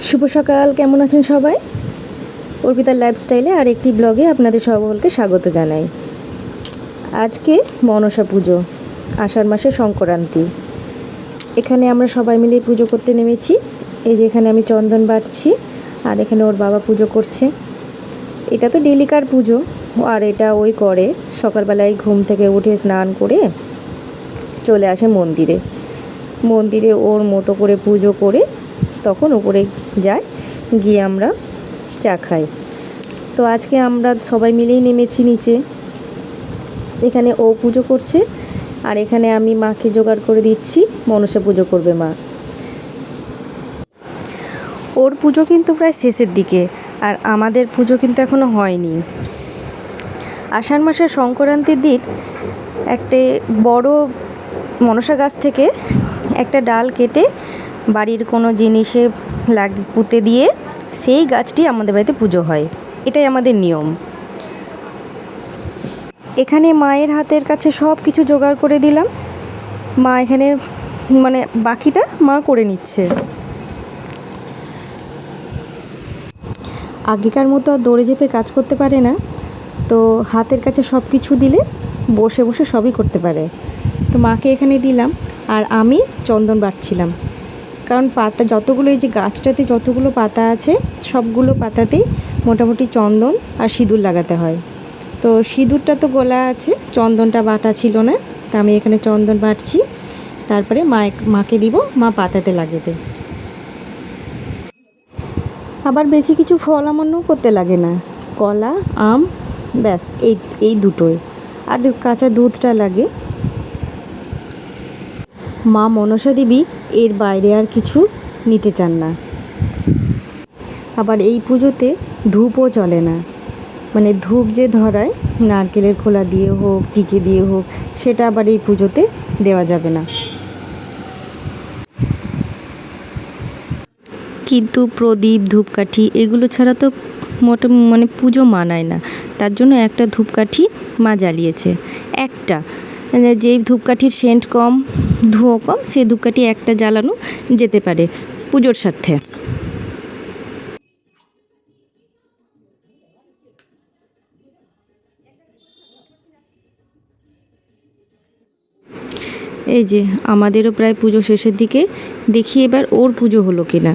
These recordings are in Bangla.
শুভ সকাল, কেমন আছেন সবাই? অর্পিতার লাইফস্টাইলে আর একটি ব্লগে আপনাদের সকলকে স্বাগত জানাই। আজকে মনসা পুজো, আষাঢ় মাসের সংক্রান্তি। এখানে আমরা সবাই মিলে পুজো করতে নেমেছি। এই যে এখানে আমি চন্দন বাটছি, আর এখানে ওর বাবা পুজো করছে। এটা তো ডেলিকার পুজো, আর এটা ওই করে সকালবেলায় ঘুম থেকে উঠে স্নান করে চলে আসে মন্দিরে। মন্দিরে ওর মতো করে পুজো করে তখন উপরে যায়, গিয়ে আমরা চা খাই। তো আজকে আমরা সবাই মিলেই নেমেছি নিচে। এখানে ও পুজো করছে, আর এখানে আমি মাকে জোগাড় করে দিচ্ছি, মনসা পুজো করবে মা। ওর পুজো কিন্তু প্রায় শেষের দিকে, আর আমাদের পুজো কিন্তু এখনও হয়নি। আষাঢ় মাসের সংক্রান্তির দিন একটা বড় মনসা গাছ থেকে একটা ডাল কেটে বাড়ির কোনো জিনিসে পুঁতে দিয়ে সেই গাছটি আমাদের বাড়িতে পুজো হয়। এটাই আমাদের নিয়ম। এখানে মায়ের হাতের কাছে সব কিছু জোগাড় করে দিলাম। মা এখানে বাকিটা মা করে নিচ্ছে। আগেকার মতো আর দৌড়ে ঝেপে কাজ করতে পারে না, তো হাতের কাছে সব কিছু দিলে বসে বসে সবই করতে পারে। তো মাকে এখানে দিলাম, আর আমি চন্দন বাটছিলাম। কারণ পাতা যতগুলো, এই যে গাছটাতে যতগুলো পাতা আছে সবগুলো পাতাতেই মোটামুটি চন্দন আর সিঁদুর লাগাতে হয়। তো সিঁদুরটা তো গোলা আছে, চন্দনটা বাটা ছিল না, তা আমি এখানে চন্দন বাটছি। তারপরে মাকে দিব, মা পাতাতে লাগাবে। আবার বেশি কিছু ফল আমান্নও করতে লাগে না, কলা, আম, ব্যাস এই দুটোই, আর কাঁচা দুধটা লাগে। মা মনসা দেবী এর বাইরে আর কিছু নিতে চান না। আবার এই পুজোতে ধূপও চলে না, ধূপ যে ধরায় নারকেলের খোলা দিয়ে হোক, টিকে দিয়ে হোক, সেটা আবার এই পুজোতে দেওয়া যাবে না। কিন্তু প্রদীপ, ধূপকাঠি এগুলো ছাড়া তো পুজো মানায় না। তার জন্য একটা ধূপকাঠি মা জ্বালিয়েছে, একটা, যেই ধূপকাঠির সেন্ট কম, ধোঁয়া কম, সেই ধূপকাঠি একটা জ্বালানো যেতে পারে পুজোর স্বার্থে। এই যে আমাদেরও প্রায় পুজো শেষের দিকে, দেখি এবার ওর পুজো হলো কিনা।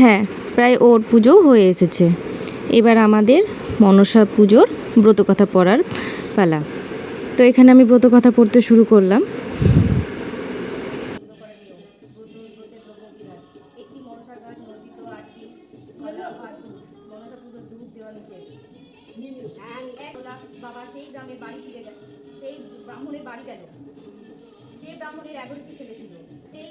হ্যাঁ, প্রায় ওর পুজোও হয়ে এসেছে। এবার আমাদের মনসা পুজোর ব্রতকথা পড়ার পালা। তো এখানে আমি ব্রতকথা পড়তে শুরু করলাম। বাবা সেই গ্রামে বাড়ি ফিরে গেল, সেই ব্রাহ্মণের বাড়ি গেল। যে ব্রাহ্মণের 11টি ছেলে ছিল, সেই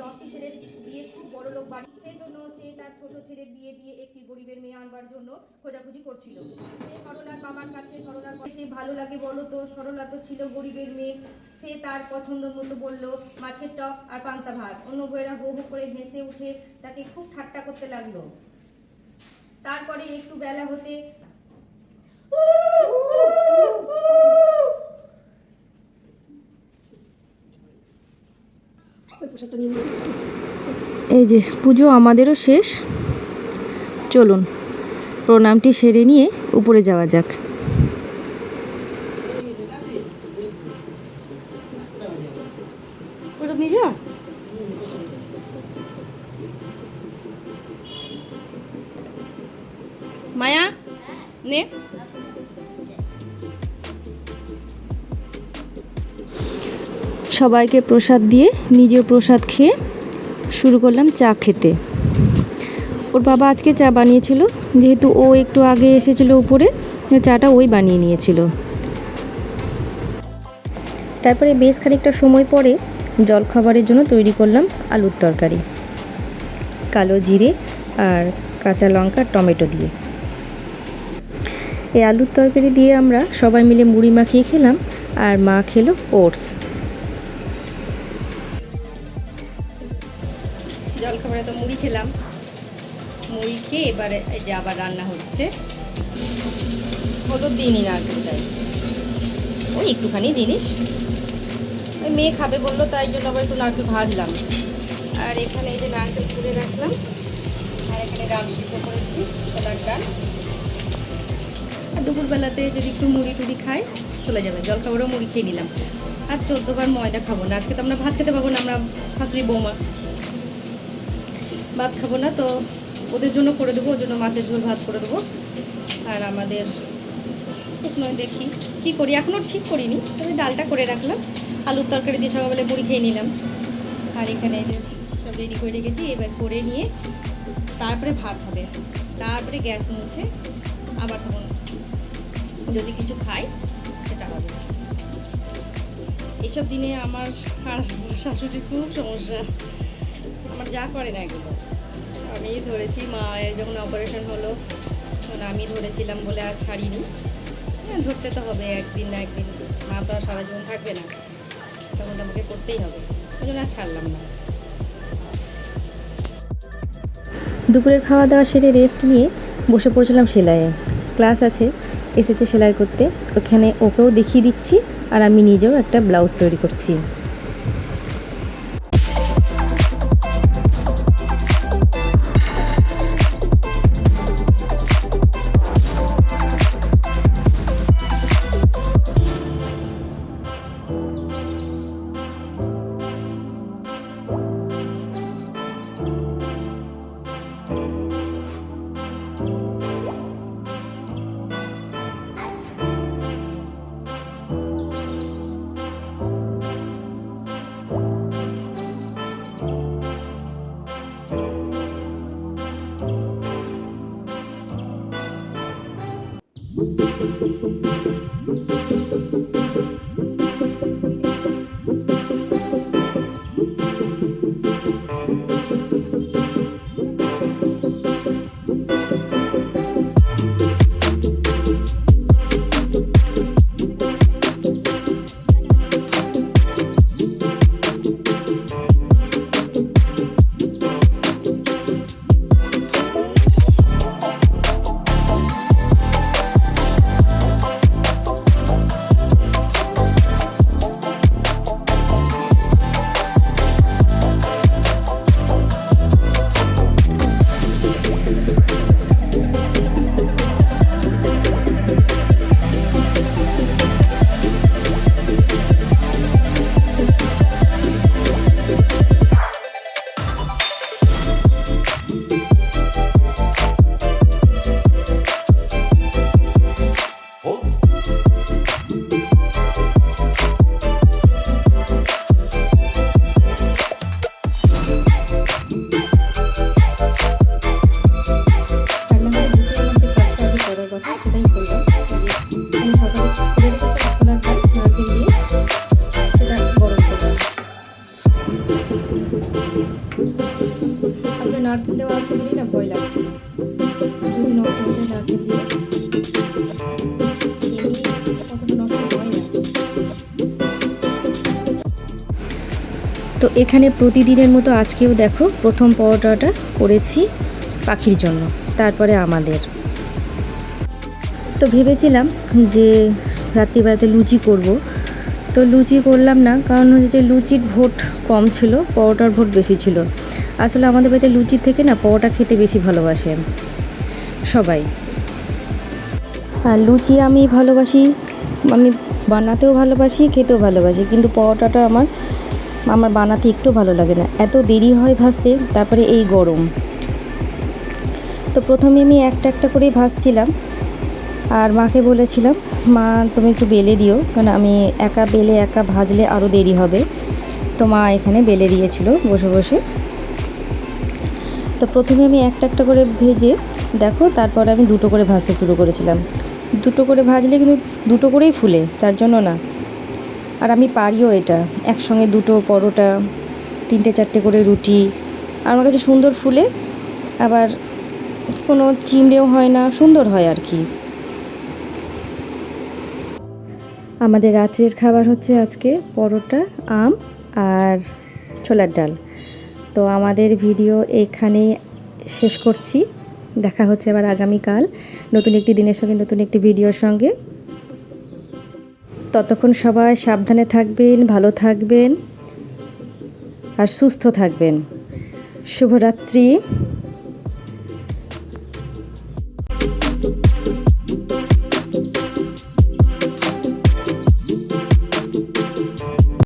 10টি ছেলের বিয়ে খুব বড় লোক বাড়ি, সেই জন্য সে তার ছোট ছেলের বিয়ে দিয়ে একটি গরিবের মেয়ে আনবার জন্য খোঁজাখুঁজি করছিল। সে সরলার বাবার কাছে, সরলার কাছে ভালো লাগে বলো তো, সরলা তো ছিল গরিবের মেয়ে। সে তার পছন্দ মতো বলল মাছের টক আর পান্তা ভাত। অন্য বউয়েরা হো হো করে হেসে উঠে তাকে খুব ঠাট্টা করতে লাগলো। তারপরে একটু বেলা হতে এই যে পুজো আমাদেরও শেষ। চলুন প্রণামটি সেরে নিয়ে উপরে যাওয়া যাক। মায়া নে। সবাইকে প্রসাদ দিয়ে নিজেও প্রসাদ খেয়ে শুরু করলাম চা খেতে। ওর বাবা আজকে চা বানিয়েছিল, যেহেতু ও একটু আগে এসেছিল উপরে, চাটা ওই বানিয়ে নিয়েছিল। তারপরে বেশ খানিকটা সময় পরে জলখাবারের জন্য তৈরি করলাম আলুর তরকারি, কালো জিরে আর কাঁচা লঙ্কা টমেটো দিয়ে। এই আলুর তরকারি দিয়ে আমরা সবাই মিলে মুড়ি মাখিয়ে খেলাম, আর মা খেলো ওটস। জলখাবারে তো মুড়ি খেলাম, মুড়ি খেয়ে এবারে এই যে আবার রান্না হচ্ছে। হলুদ দিইনি নারকেলটাই, ওই একটুখানি জিনিস, ওই মেয়ে খাবে বললো তাই জন্য আবার একটু নারকেল ভাজলাম। আর এখানে এই যে নারকেল ছুঁড়ে রাখলাম, আর এখানে ডাল সিদ্ধ করেছি, ছোলার ডাল। আর দুপুরবেলাতে যদি একটু মুড়ি টুড়ি খাই চলে যাবে। জলখাবারও মুড়ি খেয়ে নিলাম। আর 14 বার ময়দা খাবো না, আজকে তো আমরা ভাত খেতে পাবো না, আমরা শাশুড়ি বৌমা ভাত খাবো না, তো ওদের জন্য করে দেবো, ওর জন্য মাছের ঝোল ভাত করে দেবো। আর আমাদের নয় দেখি কী করি, এখনও ঠিক করিনি, তবে ডালটা করে রাখলাম। আলুর তরকারি দিয়ে সকালবেলা মুড়ি খেয়ে নিলাম। আর এখানে যে সব রেডি করে রেখেছি, এবার করে নিয়ে তারপরে ভাত হবে, তারপরে গ্যাস মুছে আবার তখন যদি কিছু খাই সেটা হবে। এইসব দিনে আমার আর শাশুড়ির খুব সমস্যা, আমার যা করে না এগুলো। আমি ধরেছি, মায়ের যখন অপারেশন হলো তখন আমি ধরেছিলাম বলে আর ছাড়িনি। ধরতে তো হবে একদিন না একদিন, মা তো আর সারা জীবন থাকবে না, তখন আমাকে করতেই হবে, ওই জন্য আর ছাড়লাম না। দুপুরের খাওয়া দাওয়া সেরে রেস্ট নিয়ে বসে পড়েছিলাম সেলাইয়ে। ক্লাস আছে, এসেছে সেলাই করতে, ওখানে ওকেও দেখিয়ে দিচ্ছি আর আমি নিজেও একটা ব্লাউজ তৈরি করছি। নারকেল দেওয়া আছে বলেই না ভয় লাগছে, যদি নষ্ট হয়ে যায় নারকেল দিয়ে কতটা নষ্ট হয় না। তো এখানে প্রতিদিনের মতো আজকেও দেখো প্রথম পরোটাটা করেছি পাখির জন্য, তারপরে আমাদের। তো ভেবেছিলাম যে রাত্রিবেলাতে লুচি করব, তো লুচি করলাম না, কারণ হচ্ছে লুচির ভোট কম ছিল, পরোটার ভোট বেশি ছিল। আসলে আমাদের বাড়িতে লুচির থেকে না পরোটা খেতে বেশি ভালোবাসে সবাই। আর লুচি আমি ভালোবাসি, আমি বানাতেও ভালোবাসি, খেতেও ভালোবাসি, কিন্তু পরোটাটা আমার বানাতে একটু ভালো লাগে না, এত দেরি হয় ভাজতে, তারপরে এই গরম। তো প্রথমে আমি একটা একটা করেই ভাজছিলাম, আর মাকে বলেছিলাম, মা তুমি একটু বেলে দিও, কারণ আমি একা বেলে একা ভাজলে আরও দেরি হবে। তো মা এখানে বেলে দিয়েছিল বসে বসে। তো প্রথমে আমি একটা একটা করে ভেজে দেখো, তারপরে আমি দুটো করে ভাজতে শুরু করেছিলাম। দুটো করে ভাজলে কিন্তু দুটো করেই ফুলে, তার জন্য না। আর আমি পারিও এটা, একসঙ্গে দুটো পরোটা, 3-4টে করে রুটি আমার কাছে সুন্দর ফুলে, আবার কোনো চিমড়েও হয় না, সুন্দর হয় আর কি। আমাদের রাত্রের খাবার হচ্ছে আজকে পরোটা, আম আর ছোলার ডাল। তো আমাদের ভিডিও এখানেই শেষ করছি, দেখা হচ্ছে আবার আগামীকাল নতুন একটি দিনের সঙ্গে, নতুন একটি ভিডিওর সঙ্গে। ততক্ষণ সবাই সাবধানে থাকবেন, ভালো থাকবেন আর সুস্থ থাকবেন। শুভরাত্রি।